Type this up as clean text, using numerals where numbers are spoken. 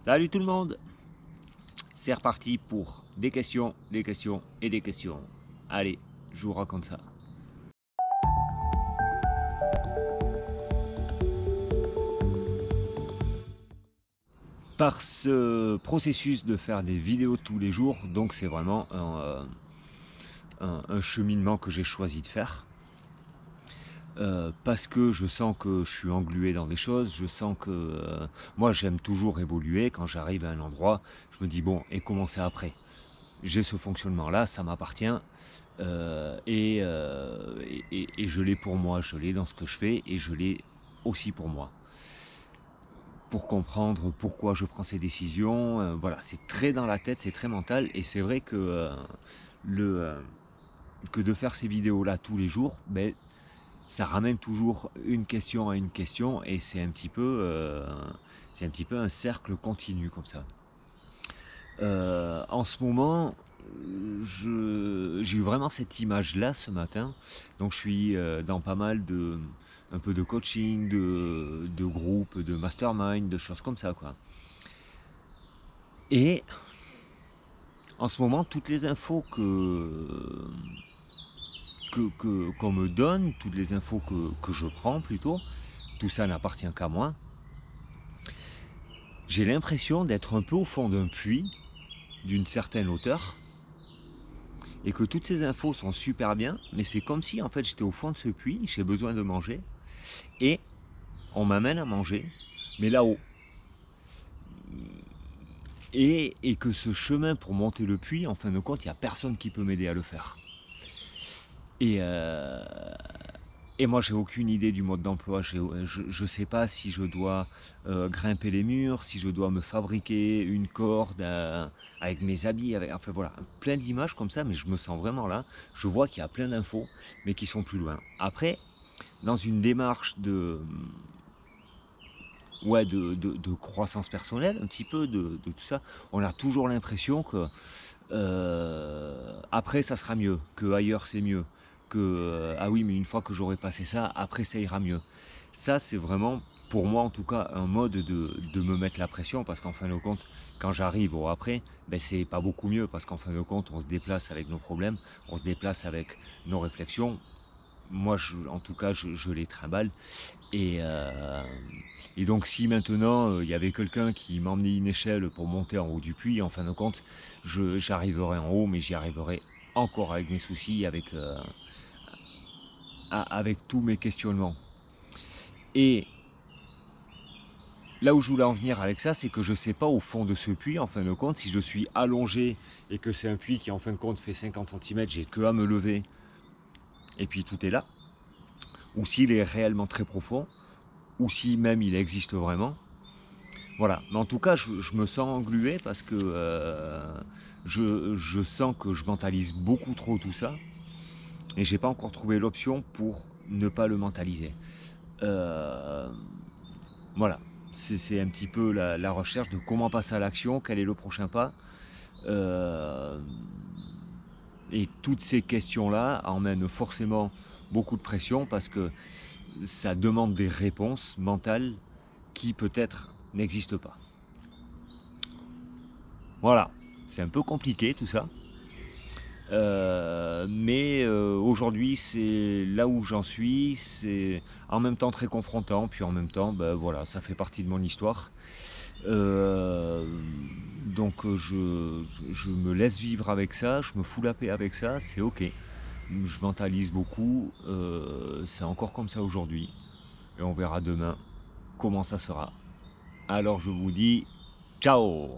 Salut tout le monde, c'est reparti pour des questions et des questions. Allez, je vous raconte ça. Par ce processus de faire des vidéos tous les jours, donc c'est vraiment un cheminement que j'ai choisi de faire. Parce que je sens que je suis englué dans des choses, je sens que moi j'aime toujours évoluer. Quand j'arrive à un endroit, je me dis bon, et comment c'est après? J'ai ce fonctionnement là, ça m'appartient, et je l'ai pour moi, je l'ai dans ce que je fais et je l'ai aussi pour moi. Pour comprendre pourquoi je prends ces décisions, voilà, c'est très dans la tête, c'est très mental, et c'est vrai que que de faire ces vidéos là tous les jours, ben, ça ramène toujours une question à une question, et c'est un petit peu un cercle continu comme ça. En ce moment, j'ai eu vraiment cette image-là ce matin. Donc je suis dans pas mal un peu de coaching, de groupes, de mastermind, de choses comme ça, quoi. Et en ce moment, toutes les infos qu'on me donne, toutes les infos que je prends plutôt, tout ça n'appartient qu'à moi. J'ai l'impression d'être un peu au fond d'un puits, d'une certaine hauteur, et que toutes ces infos sont super bien, mais c'est comme si en fait j'étais au fond de ce puits, j'ai besoin de manger, et on m'amène à manger, mais là-haut. Et que ce chemin pour monter le puits, en fin de compte, il n'y a personne qui peut m'aider à le faire. Et, euh, et moi, j'ai aucune idée du mode d'emploi. Je ne sais pas si je dois grimper les murs, si je dois me fabriquer une corde avec mes habits, enfin voilà, plein d'images comme ça, mais je me sens vraiment là. Je vois qu'il y a plein d'infos, mais qui sont plus loin. Après, dans une démarche de croissance personnelle, un petit peu de tout ça, on a toujours l'impression que après ça sera mieux, que ailleurs c'est mieux, que ah oui, mais une fois que j'aurai passé ça, après ça ira mieux. Ça, c'est vraiment, pour moi en tout cas, un mode de me mettre la pression, parce qu'en fin de compte, quand j'arrive au après, ben c'est pas beaucoup mieux, parce qu'en fin de compte, on se déplace avec nos problèmes, on se déplace avec nos réflexions. Moi, en tout cas, je les trimballe. Et, euh, et donc, si maintenant il y avait quelqu'un qui m'emmenait une échelle pour monter en haut du puits, en fin de compte, j'arriverai en haut, mais j'y arriverai encore avec mes soucis, avec tous mes questionnements. Et là où je voulais en venir avec ça, c'est que je ne sais pas au fond de ce puits, en fin de compte, si je suis allongé et que c'est un puits qui en fin de compte fait 50 cm, j'ai que à me lever et puis tout est là, ou s'il est réellement très profond, ou si même il existe vraiment. Voilà, mais en tout cas, je me sens englué parce que je sens que je mentalise beaucoup trop tout ça, et j'ai pas encore trouvé l'option pour ne pas le mentaliser. Euh, voilà, c'est un petit peu la recherche de comment passer à l'action, quel est le prochain pas. Euh, et toutes ces questions-là emmènent forcément beaucoup de pression, parce que ça demande des réponses mentales qui peut-être n'existent pas. Voilà, c'est un peu compliqué tout ça. Mais aujourd'hui, c'est là où j'en suis. C'est en même temps très confrontant, puis en même temps, ben voilà, ça fait partie de mon histoire. Euh, donc je me laisse vivre avec ça, je me fous la paix avec ça, c'est ok. Je mentalise beaucoup, c'est encore comme ça aujourd'hui, et on verra demain comment ça sera. Alors je vous dis ciao!